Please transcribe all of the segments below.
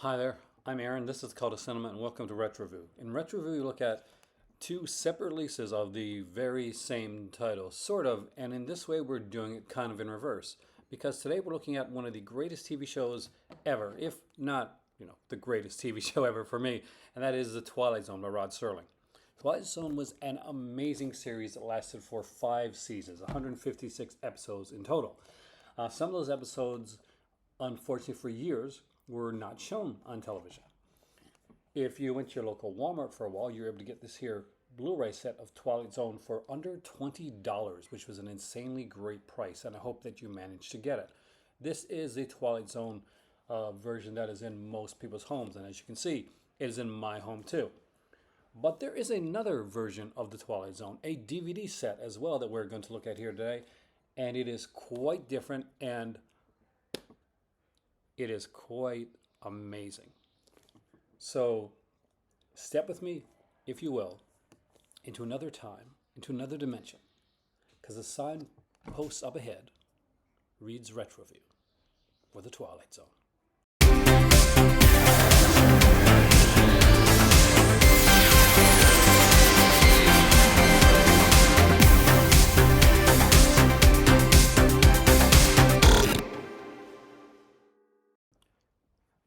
Hi there, I'm Aaron. This is called a Cinema, and welcome to Retroview. In Retroview, we look at two separate releases of the very same title, sort of, and in this way, we're doing it kind of in reverse. Because today we're looking at one of the greatest TV shows ever, if not, the greatest TV show ever for me, and that is The Twilight Zone by Rod Serling. Twilight Zone was an amazing series that lasted for 5 seasons, 156 episodes in total. Some of those episodes, unfortunately for years, were not shown on television. If you went to your local Walmart for a while, you were able to get this here Blu-ray set of Twilight Zone for under $20, which was an insanely great price, and I hope that you managed to get it. This is the Twilight Zone version that is in most people's homes, and as you can see, it is in my home too. But there is another version of the Twilight Zone, a DVD set as well, that we're going to look at here today, and it is quite different, and it is quite amazing. So step with me, if you will, into another time, into another dimension, because the sign post up ahead reads Retroview for the Twilight Zone.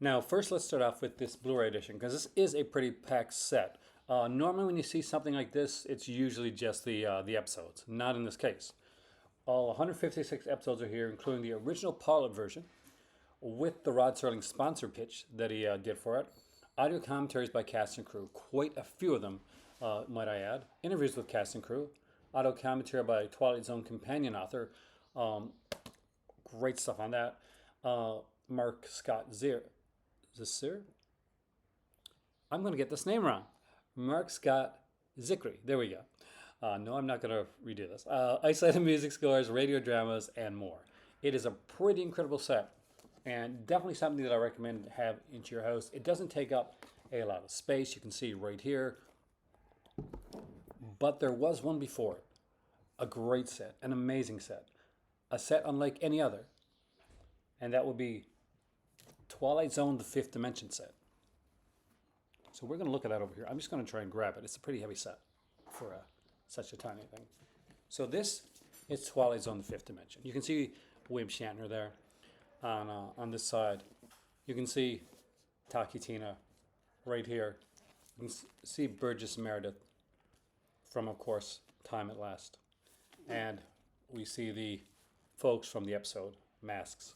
Now, first let's start off with this Blu-ray edition, because this is a pretty packed set. Normally when you see something like this, it's usually just the episodes. Not in this case. All 156 episodes are here, including the original pilot version, with the Rod Serling sponsor pitch that he did for it. Audio commentaries by cast and crew, quite a few of them, might I add. Interviews with cast and crew. Audio commentary by Twilight Zone companion author. Great stuff on that. Mark Scott Zisser? I'm going to get this name wrong. Mark Scott Zickery. There we go. No, I'm not going to redo this. Isolated music scores, radio dramas, and more. It is a pretty incredible set, and definitely something that I recommend to have into your house. It doesn't take up a lot of space. You can see right here. But there was one before it. A great set, an amazing set. A set unlike any other. And that would be Twilight Zone, the Fifth Dimension set. So we're going to look at that over here. I'm just going to try and grab it. It's a pretty heavy set for such a tiny thing. So this is Twilight Zone, the Fifth Dimension. You can see William Shatner there on this side. You can see Taki Tina right here. You can see Burgess Meredith from, of course, Time at Last. And we see the folks from the episode, Masks.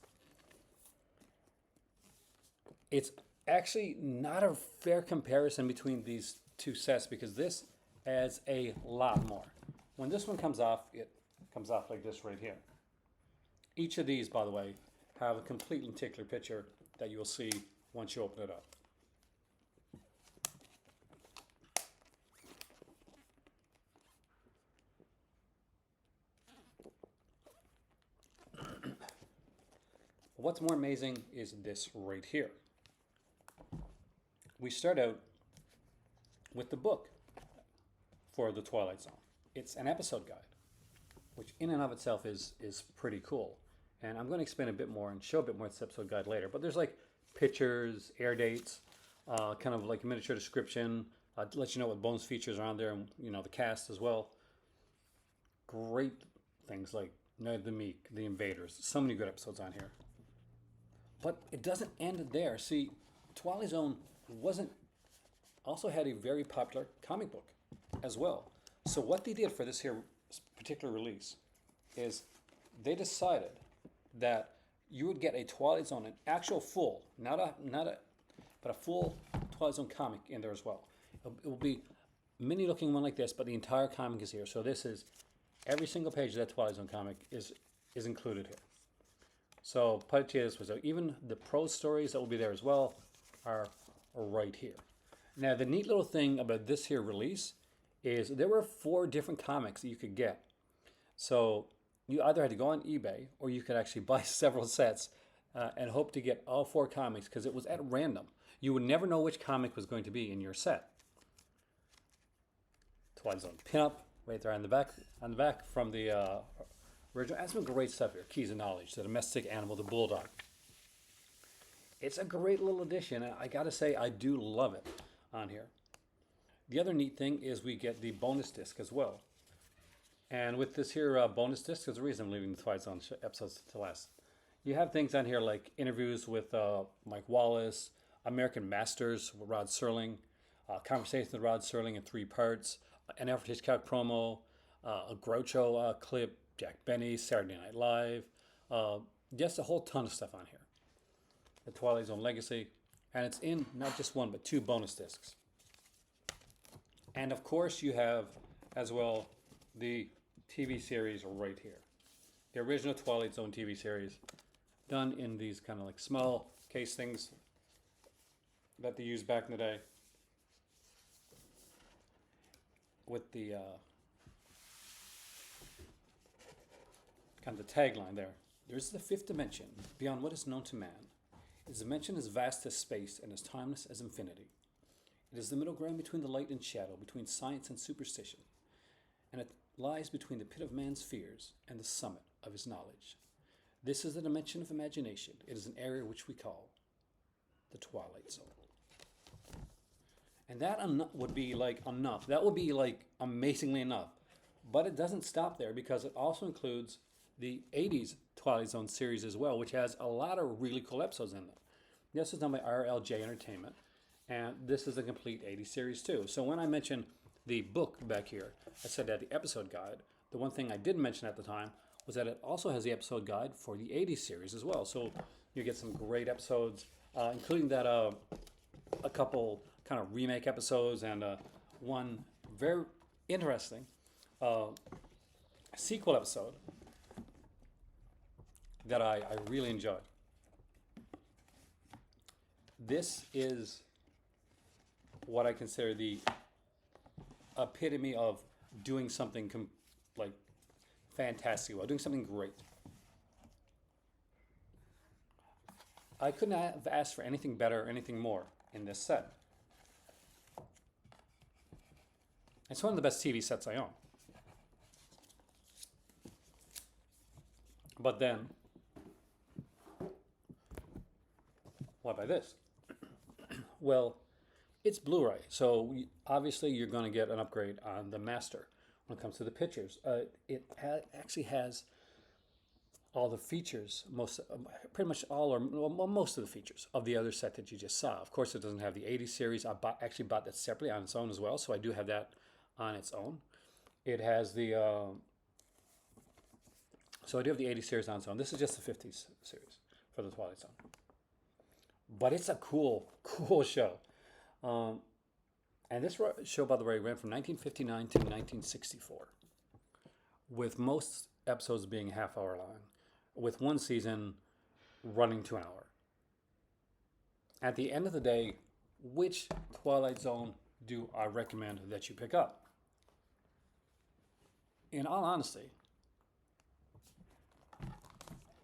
It's actually not a fair comparison between these two sets, because this adds a lot more. When this one comes off, it comes off like this right here. Each of these, by the way, have a complete lenticular picture that you'll see once you open it up. What's more amazing is this right here. We start out with the book for the Twilight Zone. It's an episode guide, which in and of itself is pretty cool. And I'm going to explain a bit more and show a bit more of this episode guide later. But there's like pictures, air dates, kind of like a miniature description, to let you know what bonus features are on there, and the cast as well. Great things like Night of the Meek, The Invaders. So many good episodes on here. But it doesn't end there. See, Twilight Zone also had a very popular comic book as well. So what they did for this here particular release is they decided that you would get a Twilight Zone, an actual full, but a full Twilight Zone comic in there as well. It will be a mini looking one like this, but the entire comic is here. So this is every single page of that Twilight Zone comic is included here. So put it this way, so even the prose stories that will be there as well are right here. Now the neat little thing about this here release is there were 4 different comics that you could get. So you either had to go on eBay, or you could actually buy several sets and hope to get all 4 comics, because it was at random. You would never know which comic was going to be in your set. Twilight Zone pinup right there on the back from the original. That's some great stuff here. Keys of Knowledge, the domestic animal, the bulldog. It's a great little addition, and I gotta say, I do love it on here. The other neat thing is we get the bonus disc as well. And with this here bonus disc, there's a reason I'm leaving the Twilight Zone episodes to last. You have things on here like interviews with Mike Wallace, American Masters with Rod Serling, conversation with Rod Serling in 3 parts, an Alfred Hitchcock promo, a Groucho clip, Jack Benny, Saturday Night Live, just a whole ton of stuff on here. The Twilight Zone Legacy, and it's in not just 1 but 2 bonus discs. And of course you have as well the TV series right here. The original Twilight Zone TV series, done in these kind of like small case things that they used back in the day, with the kind of the tagline there. There's the 5th dimension, beyond what is known to man. Its dimension is vast as space and as timeless as infinity. It is the middle ground between the light and shadow, between science and superstition, and it lies between the pit of man's fears and the summit of his knowledge. This is the dimension of imagination. It is an area which we call the Twilight Zone. And that would be like enough. That would be like amazingly enough. But it doesn't stop there, because it also includes the 80s Twilight Zone series as well, which has a lot of really cool episodes in them. This is done by RLJ Entertainment, and this is a complete 80s series too. So when I mentioned the book back here, I said that the episode guide. The one thing I didn't mention at the time was that it also has the episode guide for the 80s series as well. So you get some great episodes, including that a couple kind of remake episodes, and one very interesting sequel episode that I really enjoyed. This is what I consider the epitome of doing something like fantastic well, doing something great. I couldn't have asked for anything better or anything more in this set. It's one of the best TV sets I own. But then, why buy this? Well, it's Blu-ray, so obviously you're going to get an upgrade on the master when it comes to the pictures. It actually has all the features, pretty much all or most of the features of the other set that you just saw. Of course, it doesn't have the 80s series. I actually bought that separately on its own as well, so I do have that on its own. It has the so I do have the 80s series on its own. This is just the 50s series for the Twilight Zone. But it's a cool show. And this show, by the way, ran from 1959 to 1964, with most episodes being a half hour long, with one season running to an hour. At the end of the day, which Twilight Zone do I recommend that you pick up? In all honesty,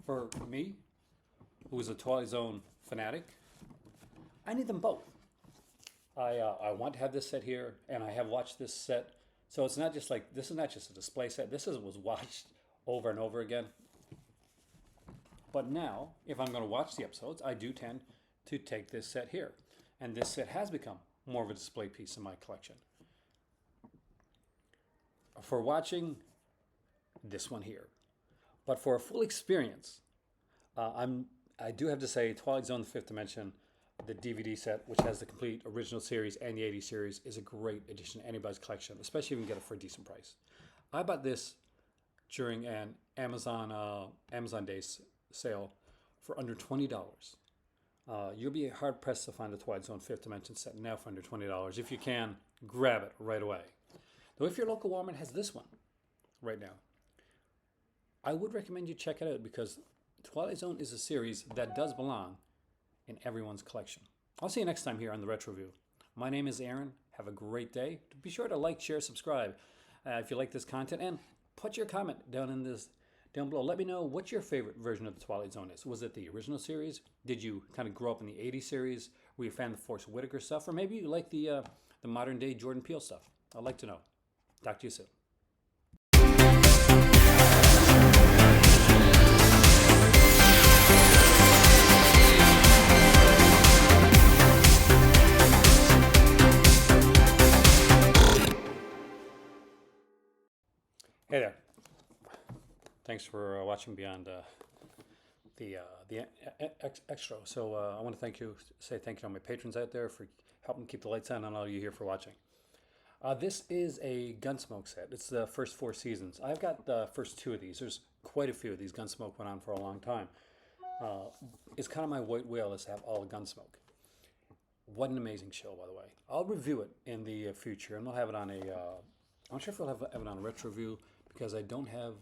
for me, who is a Twilight Zone fanatic, I need them both. I want to have this set here, and I have watched this set. So it's not just like, this is not just a display set. This was watched over and over again. But now, if I'm going to watch the episodes, I do tend to take this set here. And this set has become more of a display piece in my collection. For watching, this one here. But for a full experience, I do have to say Twilight Zone: The 5th Dimension, the DVD set, which has the complete original series and the 80s series, is a great addition to anybody's collection, especially if you can get it for a decent price. I bought this during an Amazon Days sale for under $20. You'll be hard pressed to find the Twilight Zone 5th Dimension set now for under $20. If you can, grab it right away. Though if your local Walmart has this one right now, I would recommend you check it out, because Twilight Zone is a series that does belong in everyone's collection. I'll see you next time here on the Retroview. My name is Aaron. Have a great day. Be sure to like, share, subscribe if you like this content, and put your comment down below. Let me know what your favorite version of the Twilight Zone is. Was it the original series? Did you kind of grow up in the 80s series? Were you a fan of the Forest Whitaker stuff? Or maybe you like the modern day Jordan Peele stuff? I'd like to know. Talk to you soon. Thanks for watching beyond the extra. So I want to say thank you to all my patrons out there for helping keep the lights on, and all you here for watching. This is a Gunsmoke set. It's the first 4 seasons. I've got the first 2 of these. There's quite a few of these. Gunsmoke went on for a long time. It's kind of my white whale is to have all the Gunsmoke. What an amazing show, by the way. I'll review it in the future, and we'll have it on a... I'm not sure if we'll have it on a Retroview, because I don't have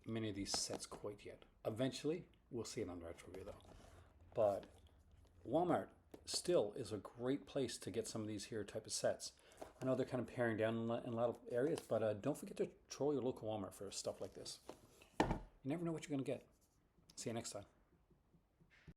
many of these sets quite yet. Eventually, we'll see it on Retroview, though. But Walmart still is a great place to get some of these here type of sets. I know they're kind of paring down in a lot of areas, but don't forget to troll your local Walmart for stuff like this. You never know what you're going to get. See you next time.